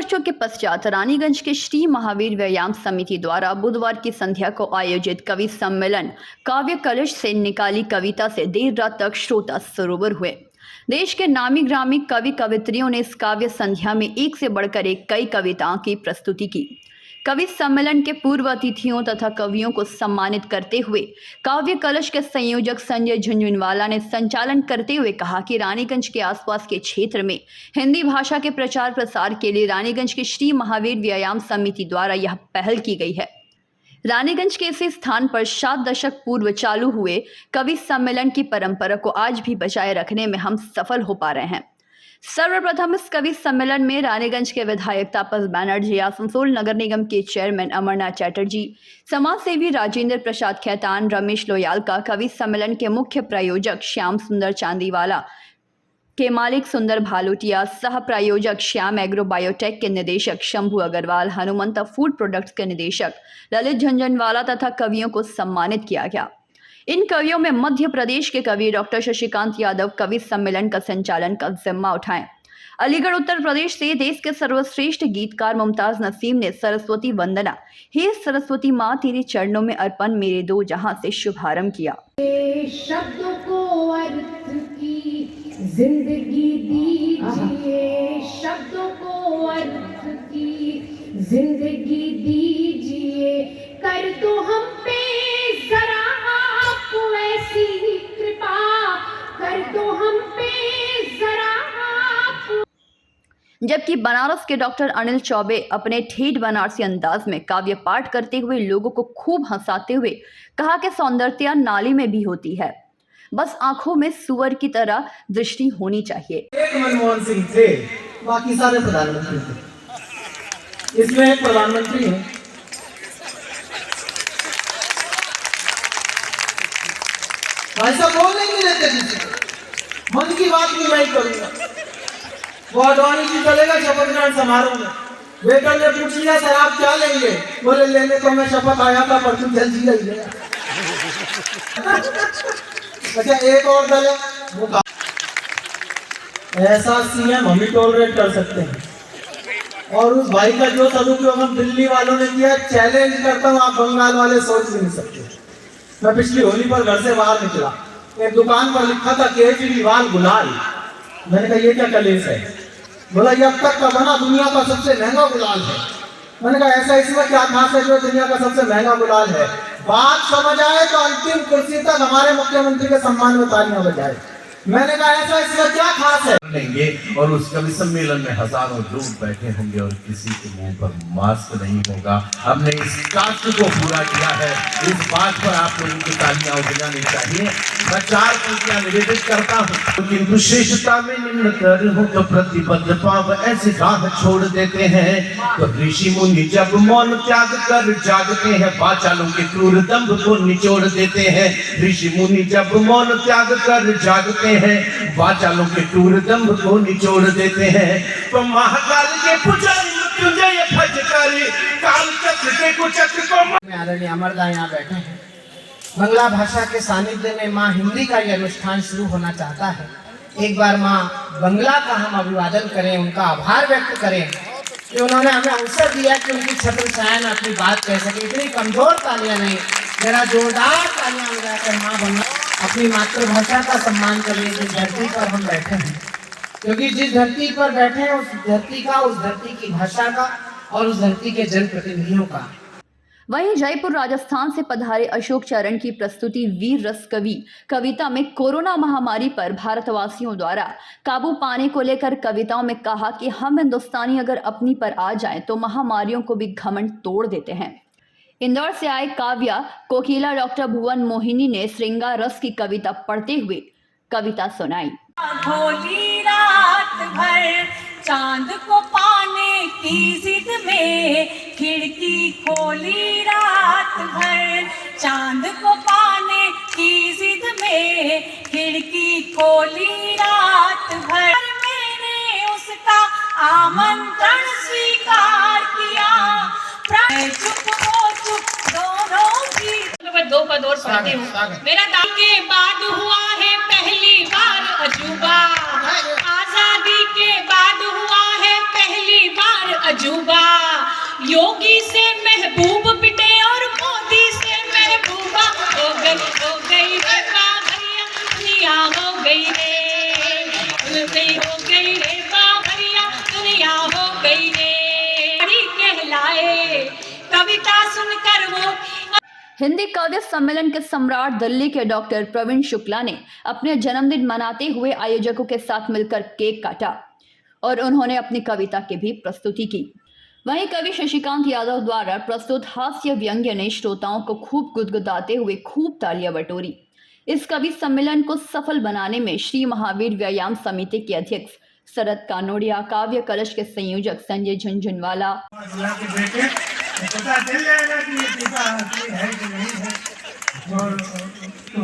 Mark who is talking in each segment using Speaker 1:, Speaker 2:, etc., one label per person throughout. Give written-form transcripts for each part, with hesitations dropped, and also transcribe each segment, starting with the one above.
Speaker 1: वर्षों के पश्चात रानीगंज के श्री महावीर व्यायाम समिति द्वारा बुधवार की संध्या को आयोजित कवि सम्मेलन काव्य कलश से निकाली कविता से देर रात तक श्रोता सरोवर हुए। देश के नामी ग्रामी कवि कवित्रियों ने इस काव्य संध्या में एक से बढ़कर एक कई कविताओं की प्रस्तुति की। कवि सम्मेलन के पूर्व अतिथियों तथा कवियों को सम्मानित करते हुए काव्य कलश के संयोजक संजय झुंझुनवाला ने संचालन करते हुए कहा कि रानीगंज के आसपास के क्षेत्र में हिंदी भाषा के प्रचार प्रसार के लिए रानीगंज के श्री महावीर व्यायाम समिति द्वारा यह पहल की गई है। रानीगंज के इसी स्थान पर 7 दशक पूर्व चालू हुए कवि सम्मेलन की परंपरा को आज भी बचाए रखने में हम सफल हो पा रहे हैं। सर्वप्रथम इस कवि सम्मेलन में रानीगंज के विधायक तापस बैनर्जी, आसनसोल नगर निगम के चेयरमैन अमरनाथ चैटर्जी, समाज सेवी राजेंद्र प्रसाद खैतान, रमेश लोयालका, कवि सम्मेलन के मुख्य प्रायोजक श्याम सुंदर चांदीवाला के मालिक सुंदर भालूटिया, सह प्रायोजक श्याम एग्रो बायोटेक के निदेशक शंभू अग्रवाल, हनुमंता फूड प्रोडक्ट्स के निदेशक ललित झंझनवाला तथा कवियों को सम्मानित किया गया। इन कवियों में मध्य प्रदेश के कवि डॉक्टर शशिकांत यादव कवि सम्मेलन का संचालन का जिम्मा उठाएं। अलीगढ़ उत्तर प्रदेश से देश के सर्वश्रेष्ठ गीतकार मुमताज नसीम ने सरस्वती वंदना हे सरस्वती माँ तेरे चरणों में अर्पण मेरे दो जहां से शुभारंभ किया।
Speaker 2: शब्दों को अर्थ की जिंदगी दीजिए, शब्दों को अर्थ की जिंदगी दीजिए, कर दो हम पे जरा आप ऐसी कृपा, कर दो हम पे जरा आप।
Speaker 1: जबकि बनारस के डॉक्टर अनिल चौबे अपने ठेठ बनारसी अंदाज में काव्य पाठ करते हुए लोगों को खूब हंसाते हुए कहा कि सौंदर्यता नाली में भी होती है, बस आंखों में सुअर की तरह दृष्टि होनी चाहिए।
Speaker 3: एक मनमोहन सिंह थे, बाकी सारे प्रधानमंत्री थे। इसमें एक प्रधानमंत्री है, भाई साहब बोलने नहीं देते किसी को, मन की बात भी मैं करूंगा। वो अडवाणी जी चलेगा शपथ ग्रहण समारोह में, बेटा ने पूछ लिया सर आप क्या लेंगे, बोले लेने को मैं शपथ आया था पर तुम जल्दी ले लिया। अच्छा एक और दल है, वो ऐसा सीएम हम ही टॉलरेट कर सकते हैं। और उस भाई का जो सदुपयोग हम दिल्ली वालों ने किया, चैलेंज करता हूँ, आप बंगाल वाले सोच भी नहीं सकते। मैं पिछली होली पर घर से बाहर निकला, एक दुकान पर लिखा था केजरीवाल गुलाल। मैंने कहा ये क्या कलेश है? बोला ये अब तक का बना दुनिया का सबसे महंगा गुलाल है। मैंने कहा ऐसा इसमें क्या खास है जो दुनिया का सबसे महंगा गुलाल है? बात समझ आए तो अंतिम कुर्सी तक हमारे मुख्यमंत्री के सम्मान में तालियां बजाए। मैंने कहा ऐसा इसमें क्या खास है?
Speaker 4: लेंगे और उस कवि सम्मेलन में हजारों लोग बैठे होंगे और किसी के मुंह पर मास्क नहीं होगा। हमने इस टास्क को पूरा किया है, इस बात पर आप लोगों की तालियां बजानी चाहिए। मैं 4 पंक्तियां निवेदित करता हूँ। किंतु विशेषता में निम्न कर हूँ तो प्रतिबद्ध पाव ऐसी राह छोड़ देते हैं, तो ऋषि मुनि जब मौन त्याग कर जागते हैं, वाचालों के क्रूर दंभ को निचोड़ देते हैं। ऋषि मुनि जब मौन त्याग कर जागते हैं, वाचालों के क्रूर दंभ को निचोड़ देते हैं। तो महाकाल के पुजारी मृत्युंजय भजकारी काल चक्र के कुचक्र को।
Speaker 3: आदरणीय अमरदा यहाँ बैठे हैं। बंगला भाषा के सानिध्य में माँ हिंदी का ये अनुष्ठान शुरू होना चाहता है। एक बार माँ बंगला का हम अभिवादन करें, उनका आभार व्यक्त करें कि उन्होंने हमें अवसर दिया कि उनकी छत्र छाया में अपनी बात कह सके। इतनी कमजोर तालियां नहीं, जरा जोरदार तालियां बजाकर माँ बंगला अपनी मातृभाषा का सम्मान करिए जिस धरती पर हम बैठे हैं। क्योंकि जिस धरती पर बैठे हैं उस धरती का, उस धरती की भाषा का और उस धरती के जनप्रतिनिधियों का।
Speaker 1: वहीं जयपुर राजस्थान से पधारे अशोक चरण की प्रस्तुति वीर रस कवि कविता में कोरोना महामारी पर भारतवासियों द्वारा काबू पाने को लेकर कविताओं में कहा कि हम हिंदुस्तानी अगर अपनी पर आ जाएं तो महामारियों को भी घमंड तोड़ देते हैं। इंदौर से आए काव्या कोकिला डॉक्टर भुवन मोहिनी ने श्रृंगार रस की कविता पढ़ते हुए कविता सुनाई।
Speaker 5: भोली रात भर चांद को पाने की जिद में, खिड़की खोली रात भर चांद को पाने की जिद में, खिड़की खोली रात भर। मैंने उसका आमंत्रण स्वीकार किया, चुप हो चुप दोनों की। 2 पद और पढ़ती हूँ। मेरा दाम के बाद हुआ है पहली बार अजूबा, आजादी के बाद हुआ है पहली बार अजूबा। सुनकर वो
Speaker 1: हिंदी काव्य सम्मेलन के सम्राट दिल्ली के डॉक्टर प्रवीण शुक्ला ने अपने जन्मदिन मनाते हुए आयोजकों के साथ मिलकर केक काटा और उन्होंने अपनी कविता की भी प्रस्तुति की। वहीं कवि शशिकांत यादव द्वारा प्रस्तुत हास्य व्यंग्य ने श्रोताओं को खूब गुदगुदाते हुए खूब तालियां बटोरी। इस कवि सम्मेलन को सफल बनाने में श्री महावीर व्यायाम समिति के अध्यक्ष शरद कानोड़िया, काव्य कलश के संयोजक संजय झुनझुनवाला,
Speaker 6: पता चल जाएगा कि ये टीका असली है कि नहीं है। और तो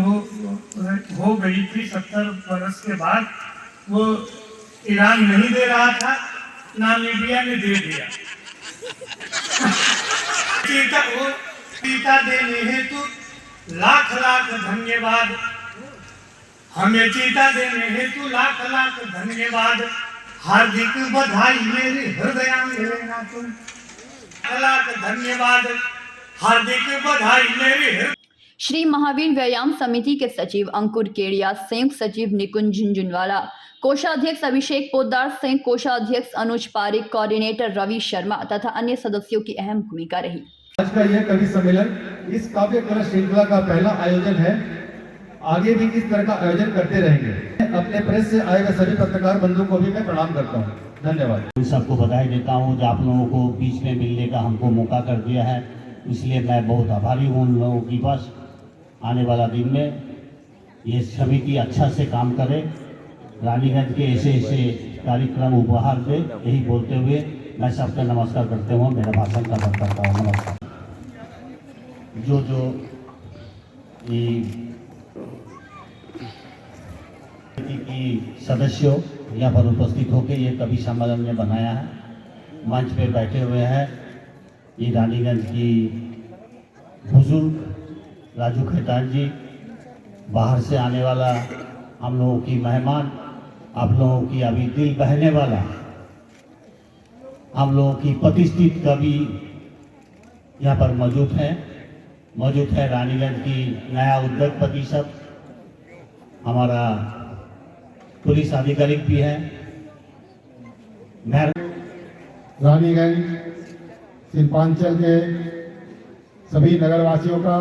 Speaker 6: हो गई थी 70 बरस के बाद, वो ईरान नहीं दे रहा था, नामीबिया ने दे दिया। टीका देने हेतु लाख लाख धन्यवाद, हमें चीता देने हेतु लाख लाख धन्यवाद। हार्दिक बधाई मेरी हृदयांगना तुम, लाख धन्यवाद, हार्दिक बधाई मेरी।
Speaker 1: श्री महावीर व्यायाम समिति के सचिव अंकुर केड़िया, संयुक्त सचिव निकुंज झुंझुनवाला, कोषाध्यक्ष अभिषेक पोद्दार, संयुक्त कोषाध्यक्ष अनुज पारिक, कोऑर्डिनेटर रवि शर्मा तथा अन्य सदस्यों की अहम भूमिका रही।
Speaker 7: आज का यह कवि सम्मेलन इस काव्य कलश श्रृंखला का पहला आयोजन है। आगे भी इस तरह का आयोजन करते रहेंगे। अपने प्रेस से आए हुए सभी पत्रकार बंधुओं को भी मैं प्रणाम करता हूँ। धन्यवाद।
Speaker 8: सबको बधाई देता हूँ जो आप लोगों को बीच में मिलने का हमको मौका कर दिया है, इसलिए मैं बहुत आभारी हूँ उन लोगों के पास। आने वाला दिन में ये समिति अच्छा से काम करे, रानीगंज के ऐसे ऐसे कार्यक्रम उपहार दे, यही बोलते हुए मैं सबका नमस्कार करते हुए मेरा भाषण का बंद करता हूँ। नमस्कार। जो की सदस्यों यहाँ पर उपस्थित होकर ये कवि सम्मेलन ने बनाया है, मंच पे बैठे हुए हैं ये रानीगंज की बुजुर्ग राजू खेतान जी, बाहर से आने वाला हम लोगों की मेहमान, आप लोगों की अभी दिल बहने वाला हम लोगों की प्रतिष्ठित कवि यहाँ पर मौजूद है रानीगंज की नया उद्योगपति सब, हमारा पुलिस आधिकारिक भी है।
Speaker 7: रानीगंज शिल्पांचल के सभी नगरवासियों का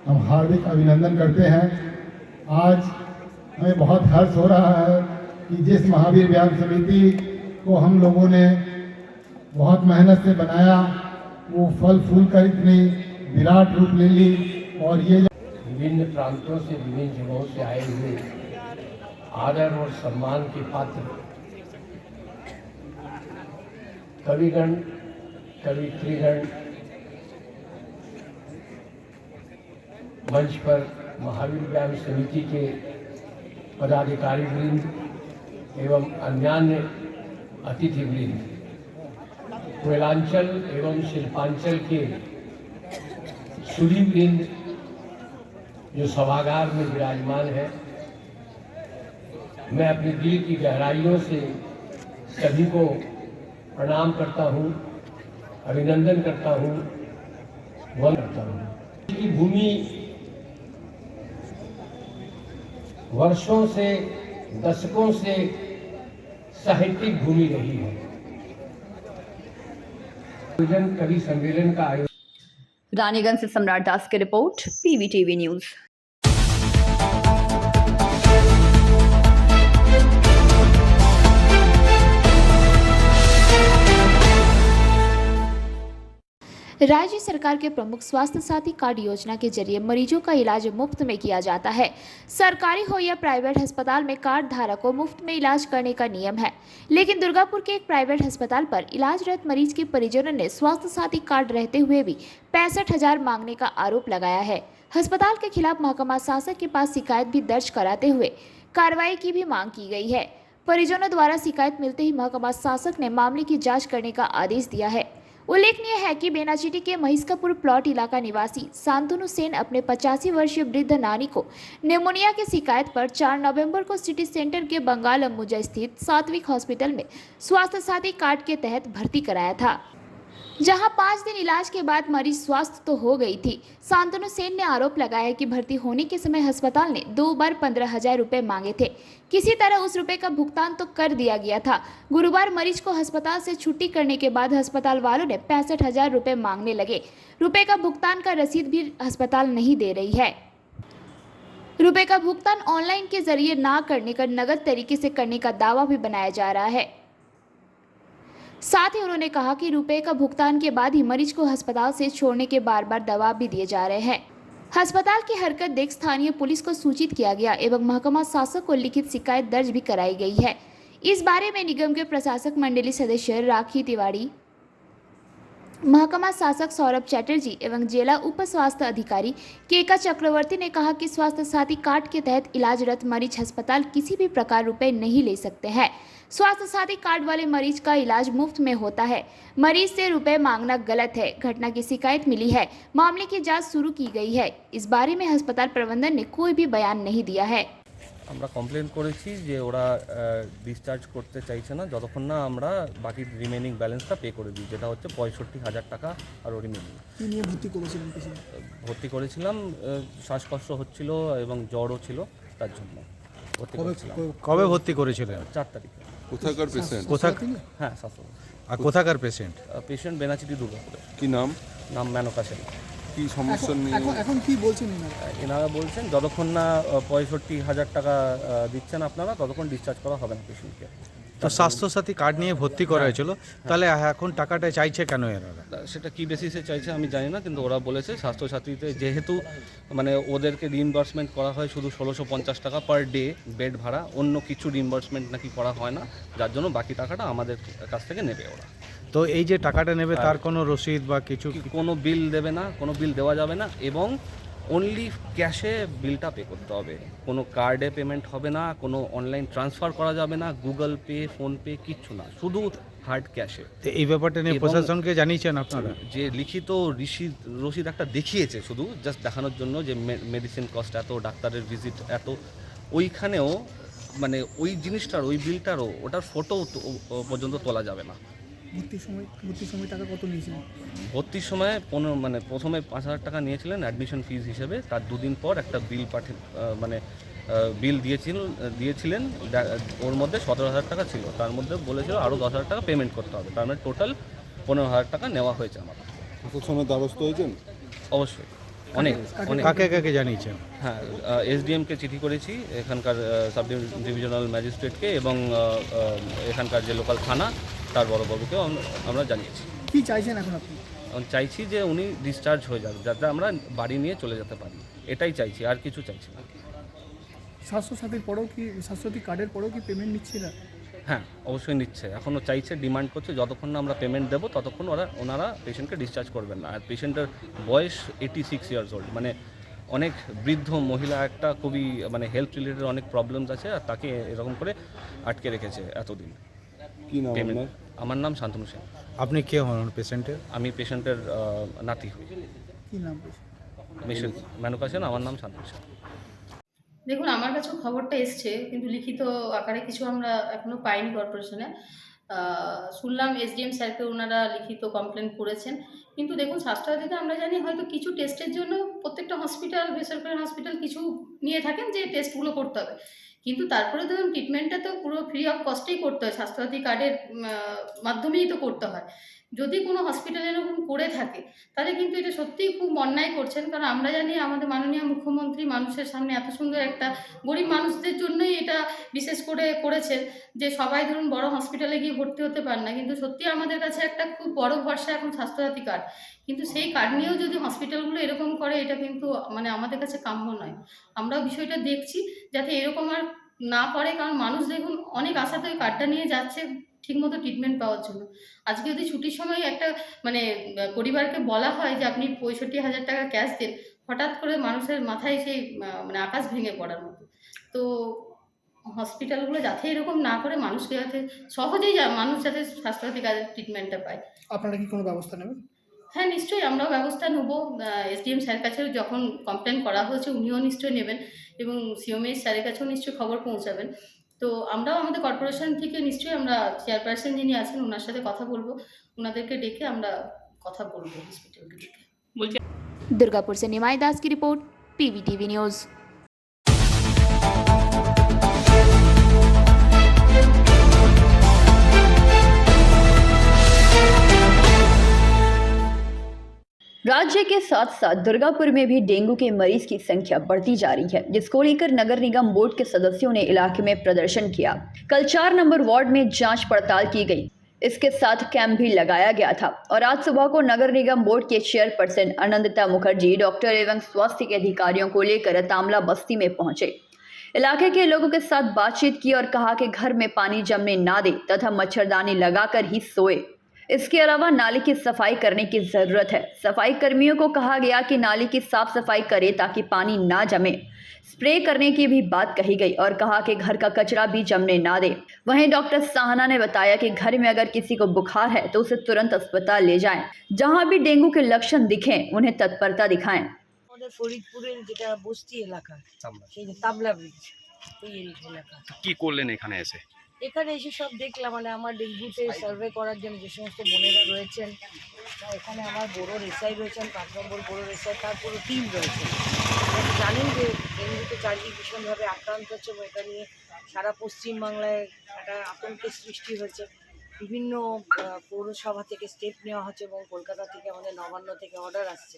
Speaker 7: हम हार्दिक अभिनंदन करते हैं। आज हमें बहुत हर्ष हो रहा है कि जिस महावीर व्यायाम समिति को हम लोगों ने बहुत मेहनत से बनाया, वो फल फूल कर इतनी विराट रूप ले ली। और ये
Speaker 9: विभिन्न प्रांतों से, विभिन्न जगहों से आए हुए आदर और सम्मान के पात्र कविगण, कवित्रीगण मंच पर महावीर व्यायाम समिति के पदाधिकारी वृंद एवं अन्यान्य अतिथि वृंद, कोयलांचल एवं शिल्पांचल के सुधी वृंद जो सभागार में विराजमान है, मैं अपने दिल की गहराइयों से सभी को प्रणाम करता हूँ, अभिनंदन करता हूँ, वंदन करता हूँ। की भूमि वर्षों से, दशकों से साहित्यिक भूमि रही है। कवि सम्मेलन का आयोजन।
Speaker 1: रानीगंज से सम्राट दास की रिपोर्ट, PVTV न्यूज।
Speaker 10: राज्य सरकार के प्रमुख स्वास्थ्य साथी कार्ड योजना के जरिए मरीजों का इलाज मुफ्त में किया जाता है। सरकारी हो या प्राइवेट अस्पताल में कार्ड धारक को मुफ्त में इलाज करने का नियम है, लेकिन दुर्गापुर के एक प्राइवेट अस्पताल पर इलाजरत मरीज के परिजनों ने स्वास्थ्य साथी कार्ड रहते हुए भी 65,000 मांगने का आरोप लगाया है। अस्पताल के खिलाफ महकमा शासक के पास शिकायत भी दर्ज कराते हुए कार्रवाई की भी मांग की गई है। परिजनों द्वारा शिकायत मिलते ही महकमा शासक ने मामले की जाँच करने का आदेश दिया है। उल्लेखनीय है कि बेनाचिटी के महिष्कापुर प्लॉट इलाका निवासी शांतनु सेन अपने 85 वर्षीय वृद्ध नानी को निमोनिया की शिकायत पर 4 नवंबर को सिटी सेंटर के बंगाल अंबुजा स्थित सात्विक हॉस्पिटल में स्वास्थ्य साथी कार्ड के तहत भर्ती कराया था। जहां 5 दिन इलाज के बाद मरीज स्वस्थ तो हो गई थी। शांतनु सेन ने आरोप लगाया कि भर्ती होने के समय अस्पताल ने 2 बार 15,000 रुपए मांगे थे। किसी तरह उस रुपए का भुगतान तो कर दिया गया था। गुरुवार मरीज को अस्पताल से छुट्टी करने के बाद अस्पताल वालों ने 65,000 रुपए मांगने लगे। रुपए का भुगतान का रसीद भी अस्पताल नहीं दे रही है। रुपए का भुगतान ऑनलाइन के जरिए ना करने का नगद तरीके से करने का दावा भी बनाया जा रहा है। साथ ही उन्होंने कहा कि रुपए का भुगतान के बाद ही मरीज को अस्पताल से छोड़ने के बार बार दबाव भी दिए जा रहे हैं। अस्पताल की हरकत देख स्थानीय पुलिस को सूचित किया गया एवं महकमा शासक को लिखित शिकायत दर्ज भी कराई गई है। इस बारे में निगम के प्रशासक मंडली सदस्य राखी तिवारी, महकमा शासक सौरभ चैटर्जी एवं जिला उप स्वास्थ्य अधिकारी केका चक्रवर्ती ने कहा कि स्वास्थ्य साथी कार्ड के तहत इलाजरत मरीज अस्पताल किसी भी प्रकार रुपए नहीं ले सकते हैं। स्वास्थ्य साथी कार्ड वाले मरीज का इलाज मुफ्त में होता है। मरीज से रुपए मांगना गलत है। घटना की शिकायत मिली है, मामले की जांच शुरू की गई है। इस बारे में अस्पताल प्रबंधन ने कोई भी बयान नहीं दिया है।
Speaker 11: আমরা কমপ্লেন করেছি যে ওরা ডিসচার্জ করতে চাইছে না যতক্ষণ না আমরা বাকি রিমেনিং ব্যালেন্সটা পে করে দিই, যেটা হচ্ছে 65,000 টাকা আর রিমেনিং। ভর্তি করেছিলাম শ্বাসকষ্ট হচ্ছিল এবং জ্বরও ছিল, তার জন্য ভর্তি করেছিলাম।
Speaker 12: কবে ভর্তি করেছিলেন?
Speaker 11: 4 তারিখে।
Speaker 12: কোথাকার পেশেন্ট?
Speaker 11: হ্যাঁ, শাসক।
Speaker 12: আর কোথাকার পেশেন্ট?
Speaker 11: পেশেন্ট বেনাচিটি দুর্গাপুরে।
Speaker 12: কি নাম?
Speaker 11: নাম মেনকা সেন।
Speaker 12: কি সমস্যা নিয়ে
Speaker 13: এখন কি বলছেন
Speaker 11: এনারা বলছেন যতক্ষণ না 65,000 টাকা দিচ্ছেন আপনারা ততক্ষণ ডিসচার্জ করা হবে না পেশেন্টকে।
Speaker 12: তো স্বাস্থ্যসাথী কার্ড নিয়ে ভর্তি করা হয়েছিল, তাহলে এখন টাকাটা চাইছে কেন এরা?
Speaker 11: সেটা কি বেসিসে চাইছে আমি জানি না, কিন্তু ওরা বলেছে স্বাস্থ্যসাথীতে যেহেতু মানে ওদেরকে রিইম্বার্সমেন্ট করা হয় শুধু 1650 টাকা পার ডে বেড ভাড়া, অন্য কিছু রিইম্বার্সমেন্ট নাকি করা হয় না, যার জন্য বাকি টাকাটা আমাদের কাছ থেকে নেবে ওরা।
Speaker 12: তো এই যে টাকাটা নেবে তার কোনো রসিদ বা কিছু?
Speaker 11: কোনো বিল দেবে না, কোনো বিল দেওয়া যাবে না এবং অনলি ক্যাশে বিলটা পে করতে হবে। কোনো কার্ডে পেমেন্ট হবে না, কোনো অনলাইন ট্রান্সফার করা যাবে না, গুগল পে, ফোনপে কিচ্ছু না, শুধু হার্ড ক্যাশে।
Speaker 12: তো এই ব্যাপারটা নিয়ে প্রশাসনকে জানিয়েছেন আপনারা?
Speaker 11: যে লিখিত রসিদ একটা দেখিয়েছে শুধু জাস্ট দেখানোর জন্য যে মেডিসিন কস্ট এত, ডাক্তারের ভিজিট এত, ওইখানেও মানে ওই জিনিসটার ওই বিলটারও ওটার ফটো পর্যন্ত তোলা যাবে না।
Speaker 13: ভর্তির সময় টাকা কত নিয়েছিলেন?
Speaker 11: ভর্তির সময় মানে প্রথমে 5,000 টাকা নিয়েছিলেন অ্যাডমিশন ফিজ হিসেবে, তার দুদিন পর একটা বিল বিল দিয়েছিলেন, ওর মধ্যে 17,000 টাকা ছিল, তার মধ্যে বলেছিল আরও 10,000 টাকা পেমেন্ট করতে হবে, তার মানে টোটাল 15,000 টাকা নেওয়া হয়েছে আমার।
Speaker 12: প্রশাসনের দ্বারস্থ হয়েছেন?
Speaker 11: অবশ্যই, অনেক।
Speaker 12: কাকে কাকে জানিয়েছেন?
Speaker 11: হ্যাঁ, এসডিএমকে চিঠি করেছি, এখানকার সাব ডিভিশনাল ম্যাজিস্ট্রেটকে এবং এখানকার যে লোকাল থানা তার বড়বাবুকেও আমরা জানিয়েছি।
Speaker 13: কি চাইছেন এখন আপনি?
Speaker 11: চাইছি যে উনি ডিসচার্জ হয়ে যান, যাতে আমরা বাড়ি নিয়ে চলে যেতে পারি, এটাই চাইছি, আর কিছু চাইছি না।
Speaker 13: স্বাস্থ্যসাথীর পরেও কি, স্বাস্থ্যসাথী কার্ডের পরেও কি পেমেন্ট নিচ্ছে না?
Speaker 11: হ্যাঁ, অবশ্যই নিচ্ছে, এখনও চাইছে, ডিমান্ড করছে যতক্ষণ না আমরা পেমেন্ট দেবো ততক্ষণ ওনারা পেশেন্টকে ডিসচার্জ করবেন না। আর পেশেন্টের বয়স 86 ইয়ার্স ওল্ড, মানে অনেক বৃদ্ধ মহিলা, একটা খুবই মানে হেলথ রিলেটেড অনেক প্রবলেমস আছে, আর তাকে এরকম করে আটকে রেখেছে এতদিন।
Speaker 12: কি নাম আপনার?
Speaker 11: আমার নাম শান্তনু সেন।
Speaker 12: আপনি কে হন পেশেন্টের?
Speaker 11: আমি পেশেন্টের নাতি হই।
Speaker 13: কি নাম?
Speaker 11: মিসেস মেনকা সেন, আমার নাম শান্তনু সেন।
Speaker 14: দেখুন, আমার কাছেও খবরটা এসছে, কিন্তু লিখিত আকারে কিছু আমরা এখনও পাইনি কর্পোরেশনে। শুনলাম এসডিএম স্যারকে ওনারা লিখিত কমপ্লেন করেছেন, কিন্তু দেখুন স্বাস্থ্যসাথীতে আমরা জানি হয়তো কিছু টেস্টের জন্য প্রত্যেকটা হসপিটাল, বেসরকারি হসপিটাল কিছু নিয়ে থাকেন যে টেস্টগুলো করতে হবে, কিন্তু তারপরে ধরুন ট্রিটমেন্টটা তো পুরো ফ্রি অফ কস্টেই করতে হয়, স্বাস্থ্যসাথী কার্ডের মাধ্যমেই তো করতে হয়। যদি কোনো হসপিটাল এরকম করে থাকে তাহলে কিন্তু এটা সত্যিই খুব অন্যায় করছেন, কারণ আমরা জানি আমাদের মাননীয় মুখ্যমন্ত্রী মানুষের সামনে এত সুন্দর একটা গরিব মানুষদের জন্যই এটা বিশেষ করে করেছেন যে সবাই ধরুন বড় হসপিটালে গিয়ে ভর্তি হতে পারে না, কিন্তু সত্যি আমাদের কাছে একটা খুব বড় ভরসা এখন স্বাস্থ্যসাথী কার্ড, কিন্তু সেই কার্ড নিয়েও যদি হসপিটালগুলো এরকম করে এটা কিন্তু মানে আমাদের কাছে কাম্য নয়। আমরাও বিষয়টা দেখছি যাতে এরকম আর না করে, কারণ মানুষ দেখুন অনেক আশাতে ওই কার্ডটা নিয়ে যাচ্ছে ঠিকমতো ট্রিটমেন্ট পাওয়ার জন্য। আজকে যদি ছুটির সময় একটা মানে পরিবারকে বলা হয় যে আপনি 65,000 টাকা ক্যাশ দেন, হঠাৎ করে মানুষের মাথায় সেই মানে আকাশ ভেঙে পড়ার মতো। তো হসপিটালগুলো যাতে এরকম না করে মানুষকে যাতে সহজেই মানুষ যাতে স্বাস্থ্যসাথী কার্ডের ট্রিটমেন্টটা পায়।
Speaker 13: আপনারা কি কোনো ব্যবস্থা নেবেন?
Speaker 14: হ্যাঁ, নিশ্চয়ই আমরাও ব্যবস্থা নেব। এসডিএম স্যারের কাছেও যখন কমপ্লেন করা হয়েছে উনিও নিশ্চয়ই নেবেন এবং সিওমএইচ স্যারের কাছেও নিশ্চয়ই খবর পৌঁছাবেন। তো আমরাও আমাদের কর্পোরেশন থেকে নিশ্চয়ই আমরা চেয়ারপারসন যিনি আছেন ওনার সাথে কথা বলবো, ওনাদেরকে ডেকে আমরা কথা বলবো হসপিটালকে দিকে বলছি।
Speaker 10: दुर्गापुर से निमाई दास की रिपोर्ट, PVTV न्यूज़।
Speaker 1: राज्य के साथ साथ दुर्गापुर में भी डेंगू के मरीज की संख्या बढ़ती जा रही है, जिसको लेकर नगर निगम बोर्ड के सदस्यों ने इलाके में प्रदर्शन किया। कल 4 नंबर वार्ड में जांच पड़ताल की गई, इसके साथ कैंप भी लगाया गया था और आज सुबह को नगर निगम बोर्ड के चेयरपर्सन आनंदिता मुखर्जी डॉक्टर एवं स्वास्थ्य के अधिकारियों को लेकर तामला बस्ती में पहुंचे। इलाके के लोगों के साथ बातचीत की और कहा कि घर में पानी जमने ना दे तथा मच्छरदानी लगाकर ही सोए। इसके अलावा नाली की सफाई करने की जरूरत है। सफाई कर्मियों को कहा गया कि नाली की साफ सफाई करे ताकि पानी ना जमे। स्प्रे करने की भी बात कही गई और कहा कि घर का कचरा भी जमने ना दे। वहीं डॉक्टर साहना ने बताया कि घर में अगर किसी को बुखार है तो उसे तुरंत अस्पताल ले जाएं। जहां भी डेंगू के लक्षण दिखें उन्हें तत्परता दिखाएं।
Speaker 15: ফরিদপুরের যেটা বস্তি এলাকা সেই যে তাবলা ব্রিজ ওই এলাকা
Speaker 11: কি করলেন এখানে এসে?
Speaker 15: এখানে এসে সব দেখলাম, মানে আমার ডেঙ্গুতে সার্ভে করার জন্য যে সমস্ত বোনেরা রয়েছেন, এখানে আমার বড় রেসাই রয়েছেন, 5 নম্বর বড় রেসাই, তার পুরো টিম রয়েছে। আপনারা জানেন যে ডেঙ্গুতে চারদিক ভীষণভাবে আক্রান্ত হচ্ছে এবং এটা নিয়ে সারা পশ্চিমবাংলায় একটা আতঙ্কের সৃষ্টি হয়েছে। বিভিন্ন পৌরসভা থেকে স্টেপ নেওয়া হচ্ছে এবং কলকাতা থেকে আমাদের নবান্ন থেকে অর্ডার আসছে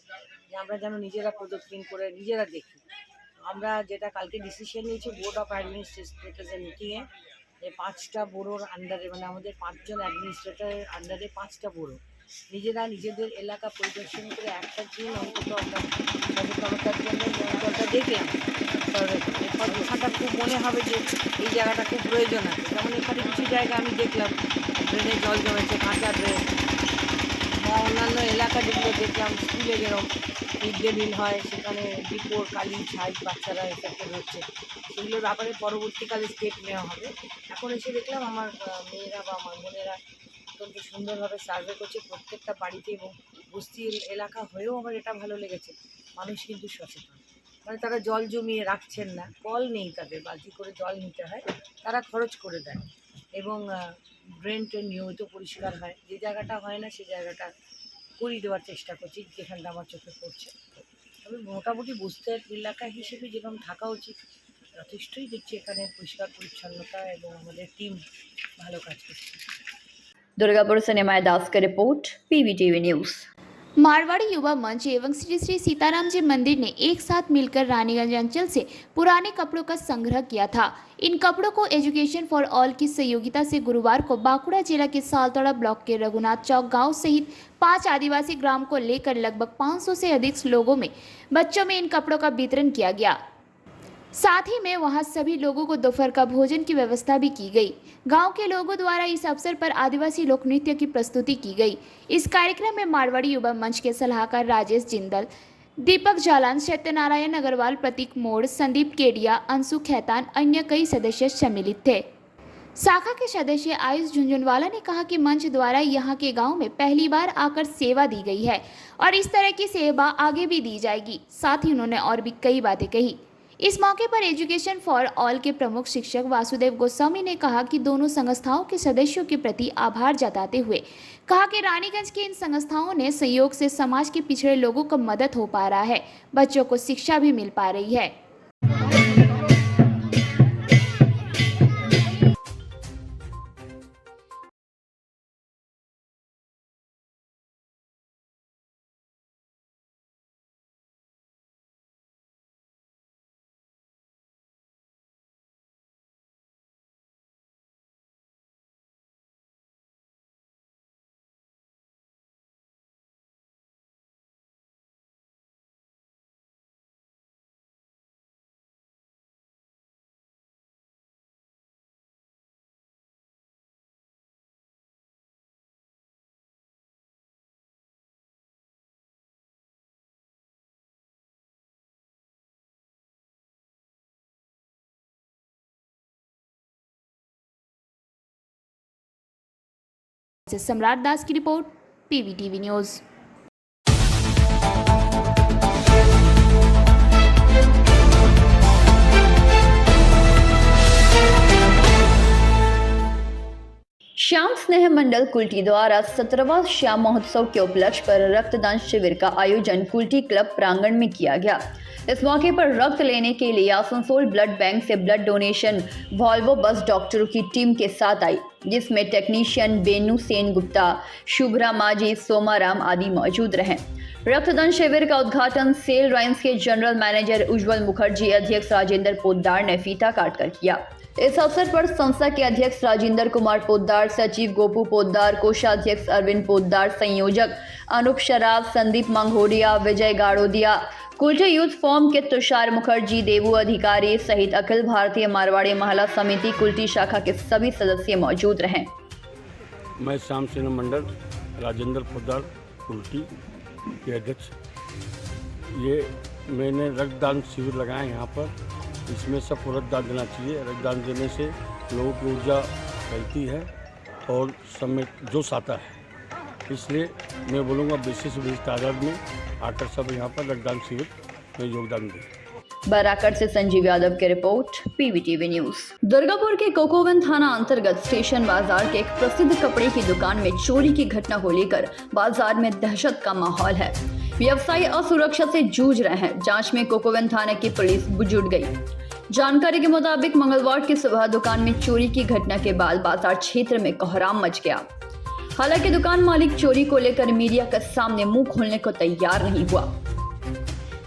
Speaker 15: যে আমরা যেন নিজেরা প্রদক্ষিণ করে নিজেরা দেখি। আমরা যেটা কালকে ডিসিশন নিয়েছি বোর্ড অফ অ্যাডমিনিস্ট্রেটরের মিটিংয়ে, যে 5টা বোরোর আন্ডারে, মানে আমাদের 5 জন অ্যাডমিনিস্ট্রেটরের আন্ডারে 5টা বোরো নিজেরা নিজেদের এলাকা পরিদর্শন করে একটা দিন অন্তত আমরা সচেতনতার জন্য অঞ্চলটা দেখলাম। এরপর এখানটা খুব মনে হবে যে এই জায়গাটা খুব প্রয়োজন আছে। যেমন এখানে কিছু জায়গা আমি দেখলাম ড্রেনে জল জমেছে, কাঁচা ড্রেন, বা অন্যান্য এলাকা যেগুলো দেখলাম স্কুলে যেরকম মিড ডে মিল হয় সেখানে ডিপোর কালি ছাই বাচ্চারা এফেক্টেড হচ্ছে, সেগুলোর ব্যাপারে পরবর্তীকালে স্টেপ নেওয়া হবে। এখন এসে দেখলাম আমার মেয়েরা বা আমার বোনেরা অত্যন্ত সুন্দরভাবে সার্ভে করছে প্রত্যেকটা বাড়িতে, এবং বস্তি এলাকা হয়েও আমার এটা ভালো লেগেছে, মানুষ কিন্তু সচেতন, মানে তারা জল জমিয়ে রাখছেন না, কল নেই তাদের, বালতি করে জল নিতে হয়, তারা খরচ করে দেয় এবং ড্রেন ট্রেন নিয়মিত পরিষ্কার হয়। যে জায়গাটা হয় না সে জায়গাটা করিয়ে দেওয়ার চেষ্টা করছি, যেখানটা আমার চোখে পড়ছে। তবে মোটামুটি বস্তি এলাকা হিসেবে যেরকম থাকা উচিত যথেষ্টই দেখছি এখানে পরিষ্কার পরিচ্ছন্নতা এবং আমাদের टीम ভালো কাজ করছে।
Speaker 1: दुर्गापुर से निमाई दास की रिपोर्ट, PVTV न्यूज़।
Speaker 10: मारवाड़ी युवा मंच एवं श्री श्री सीताराम जी मंदिर ने एक साथ मिलकर रानीगंज अंचल से पुराने कपड़ों का संग्रह किया था। इन कपड़ों को एजुकेशन फॉर ऑल की सहयोगिता से गुरुवार को बांकुड़ा जिला के सालतोड़ा ब्लॉक के रघुनाथ चौक गांव सहित 5 आदिवासी ग्राम को लेकर लगभग 500 से अधिक लोगों में बच्चों में इन कपड़ों का वितरण किया गया। साथ ही में वहां सभी लोगों को दोपहर का भोजन की व्यवस्था भी की गई। गांव के लोगों द्वारा इस अवसर पर आदिवासी लोक नृत्य की प्रस्तुति की गई। इस कार्यक्रम में मारवाड़ी युवा मंच के सलाहकार राजेश जिंदल, दीपक जालान, सत्यनारायण अग्रवाल, प्रतीक मोड़, संदीप केडिया, अंशु खैतान, अन्य कई सदस्य सम्मिलित थे। शाखा के सदस्य आयुष झुंझुनवाला ने कहा कि मंच द्वारा यहाँ के गांव में पहली बार आकर सेवा दी गई है और इस तरह की सेवा आगे भी दी जाएगी। साथ ही उन्होंने और भी कई बातें कही। इस मौके पर एजुकेशन फॉर ऑल के प्रमुख शिक्षक वासुदेव गोस्वामी ने कहा कि दोनों संस्थाओं के सदस्यों के प्रति आभार जताते हुए कहा कि रानीगंज की इन संस्थाओं ने सहयोग से समाज के पिछड़े लोगों को मदद हो पा रहा है, बच्चों को शिक्षा भी मिल पा रही है। सम्राट दास की रिपोर्ट, PVTV न्यूज़।
Speaker 1: श्याम स्नेह मंडल कुल्टी द्वारा 17वां श्याम महोत्सव के उपलक्ष्य पर रक्तदान शिविर का आयोजन कुल्टी क्लब प्रांगण में किया गया। इस मौके पर रक्त लेने के लिए आसनसोल ब्लड बैंक से ब्लड डोनेशन वॉल्वो बस डॉक्टरों की टीम के साथ आई, जिसमें टेक्नीशियन बेनू सेन गुप्ता, शुभ्रा माझी, सोमाराम आदि मौजूद रहे। रक्तदान शिविर का उद्घाटन सेल राइन्स के जनरल मैनेजर उज्जवल मुखर्जी, अध्यक्ष राजेंद्र पोद्दार ने फीता काटकर किया। इस अवसर पर संस्था के अध्यक्ष राजेंद्र कुमार पोद्दार, सचिव गोपू पोद्दार, कोषाध्यक्ष अरविंद पोद्दार, संयोजक अनूप शराब, संदीप मंघोडिया, विजय गाड़ोदिया, कुल्टी यूथ फोरम के तुषार मुखर्जी, देवू अधिकारी सहित अखिल भारतीय मारवाड़ी महिला समिति कुल्टी शाखा के सभी सदस्य मौजूद रहे।
Speaker 16: मैं श्याम सिन्हा मंडल राजेंद्र पोद्दार कुल्टी के अध्यक्ष। ये मैंने रक्तदान शिविर लगाया यहाँ पर। इसमें सबको रक्तदान देना चाहिए। रक्तदान देने से लोगों की ऊर्जा बढ़ती है और सब में जोश आता है। इसलिए मैं बोलूँगा बेसिस तादाद में आकर सब यहाँ पर रक्तदान शिविर में योगदान दें।
Speaker 1: बराकर से संजीव यादव की रिपोर्ट, पीवीटीवी न्यूज। दुर्गापुर के कोकोवन थाना अंतर्गत स्टेशन बाजार के एक प्रसिद्ध कपड़े की दुकान में चोरी की घटना को लेकर बाजार में दहशत का माहौल है। व्यवसायी असुरक्षा से जूझ रहे हैं। जांच में कोकोवन थाने की पुलिस जुट गई। जानकारी के मुताबिक मंगलवार की सुबह दुकान में चोरी की घटना के बाद बाजार क्षेत्र में कोहराम मच गया। हालांकि दुकान मालिक चोरी को लेकर मीडिया के सामने मुंह खोलने को तैयार नहीं हुआ।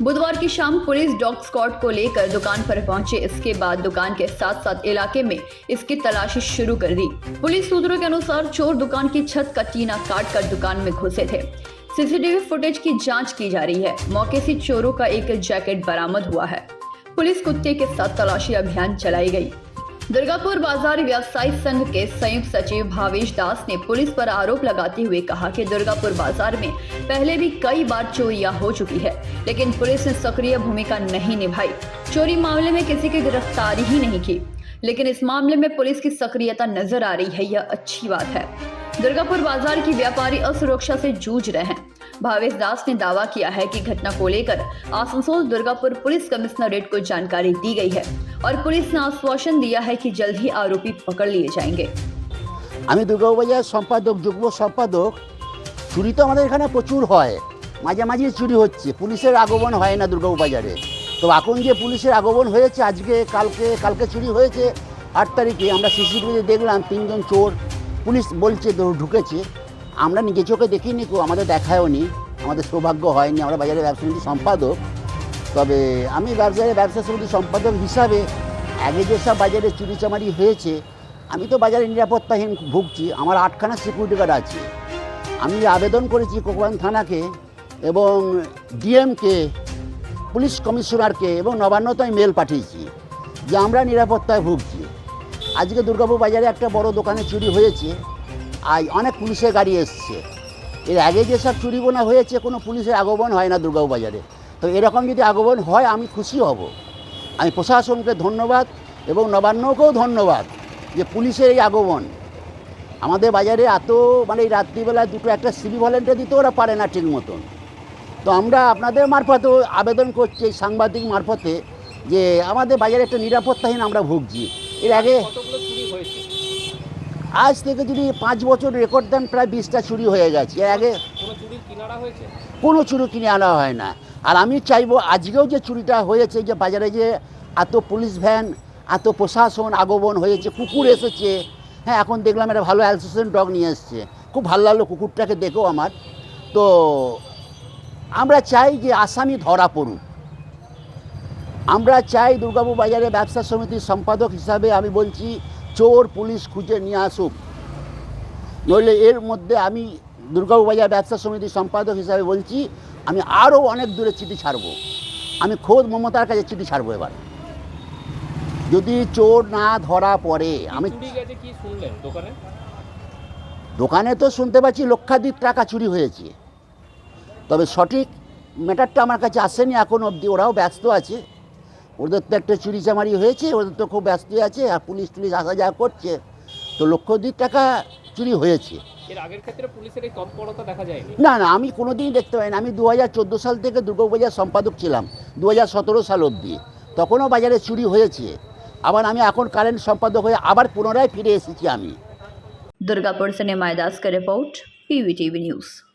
Speaker 1: बुधवार की शाम पुलिस डॉग स्क्वाड को लेकर दुकान पर पहुंचे। इसके बाद दुकान के साथ साथ इलाके में इसकी तलाशी शुरू कर दी। पुलिस सूत्रों के अनुसार चोर दुकान की छत का टीना काट कर दुकान में घुसे थे। सीसीटीवी फुटेज की जांच की जा रही है। मौके से चोरों का एक जैकेट बरामद हुआ है। पुलिस कुत्ते के साथ तलाशी अभियान चलाई गई। दुर्गापुर बाजार व्यवसायी संघ के संयुक्त सचिव भावेश दास ने पुलिस पर आरोप लगाते हुए कहा कि दुर्गापुर बाजार में पहले भी कई बार चोरियां हो चुकी है, लेकिन पुलिस ने सक्रिय भूमिका नहीं निभाई। चोरी मामले में किसी की गिरफ्तारी ही नहीं की, लेकिन इस मामले में पुलिस की सक्रियता नजर आ रही है, यह अच्छी बात है। दुर्गापुर बाजार की व्यापारी असुरक्षा से जूझ रहे हैं। भावेश दास ने दावा किया है कि घटना को लेकर आसनसोल दुर्गापुर पुलिस कमिश्नरेट को जानकारी दी गई है और पुलिस ने आश्वासन दिया है कि जल्द ही आरोपी पकड़ लिए जाएंगे।
Speaker 17: আমি দুর্গাপুর বাজার সম্পাদক, যুগ্ম সম্পাদক। চুরি তো আমাদের এখানে প্রচুর হয়, মাঝে মাঝে চুরি হচ্ছে। পুলিশের আগমন হয় না দুর্গাপুর বাজারে। তো এখন যে পুলিশের আগমন হয়েছে, আজকে কালকে চুরি হয়েছে 8 তারিখে। আমরা সিসিটিভিতে দেখলাম 3 জন চোর, পুলিশ বলছে ঢুকেছে। আমরা নিজে চোখে দেখিনি, আমাদের দেখায়ও নি, আমাদের সৌভাগ্য হয়নি। আমরা বাজারের ব্যবসা সমিতির সম্পাদক। তবে আমি বাজারের ব্যবসা সমিতির সম্পাদক হিসাবে আগে যেসব বাজারে চুরি চামারি হয়েছে, আমি তো বাজারে নিরাপত্তাহীন ভুগছি। আমার 8খানা সিকিউরিটি গার্ড আছে। আমি আবেদন করেছি কোকোয়ান থানাকে এবং ডিএমকে, পুলিশ কমিশনারকে এবং নবান্নতে আমি মেল পাঠিয়েছি যে আমরা নিরাপত্তায় ভুগছি। আজকে দুর্গাপুর বাজারে একটা বড় দোকানে চুরি হয়েছে, আজ অনেক পুলিশের গাড়ি এসছে। এর আগে যেসব চুরিবোনা হয়েছে কোনো পুলিশের আগমন হয় না দুর্গাপুর বাজারে। তো এরকম যদি আগমন হয় আমি খুশি হব। আমি প্রশাসনকে ধন্যবাদ এবং নবান্নকেও ধন্যবাদ যে পুলিশের এই আগমন। আমাদের বাজারে এত এই রাত্রিবেলা দুটো একটা সিভি ভলেন্টিয়ার দিতে ওরা পারে না ঠিক মতন। তো আমরা আপনাদের মারফতেও আবেদন করছি, এই সাংবাদিক মারফতে, যে আমাদের বাজারে একটা নিরাপত্তাহীন আমরা ভুগছি। এর আগে আজ থেকে যদি 5 বছর রেকর্ড দেন প্রায় 20টা চুরি হয়ে গেছে। এর আগে কোনো চুরি কিনে আনা হয় না। আর আমি চাইবো আজকেও যে চুরিটা হয়েছে, যে বাজারে যে এত পুলিশ ভ্যান, এত প্রশাসন আগমন হয়েছে, কুকুর এসেছে। হ্যাঁ, এখন দেখলাম একটা ভালো অ্যাসোসিয়েশন ডগ নিয়ে এসছে, খুব ভালো লাগলো কুকুরটাকে দেখেও আমার। তো আমরা চাই যে আসামি ধরা পড়ুক। আমরা চাই দুর্গাপুর বাজারে ব্যবসা সমিতির সম্পাদক হিসাবে আমি বলছি চোর পুলিশ খুঁজে নিয়ে আসুক, নইলে এর মধ্যে আমি দুর্গাপুর বাজার ব্যবসা সমিতির সম্পাদক হিসাবে বলছি আমি আরও অনেক দূরে চিঠি ছাড়ব। আমি খোদ মমতার কাছে চিঠি ছাড়ব এবার, যদি চোর না ধরা পড়ে। আমি দোকানে তো শুনতে পাচ্ছি লক্ষাধিক টাকা চুরি হয়েছে, তবে সঠিক ম্যাটারটা আমার কাছে আসেনি এখন অবধি। ওরাও ব্যস্ত আছে, ওদের তো একটা চুরি চামারি হয়েছে, ওদের তো খুব ব্যস্ত আছে। আর পুলিশ আসা যাওয়া করছে, তো লক্ষাধিক টাকা চুরি হয়েছে।
Speaker 9: এর আগের ক্ষেত্রে পুলিশের এই তৎপরতা দেখা যায়নি?
Speaker 17: না, আমি কোনোদিনই দেখতে পাইনি। আমি 2014 সাল থেকে দুর্গাপুর বাজার সম্পাদক ছিলাম 2017 সাল অবধি, তখনও বাজারে চুরি হয়েছে। আবার আমি এখন কারেন্ট সম্পাদক হয়ে আবার পুনরায় ফিরে এসেছি আমি।
Speaker 1: दुर्गापुर से निमाय दास का रिपोर्ट PVTV न्यूज़।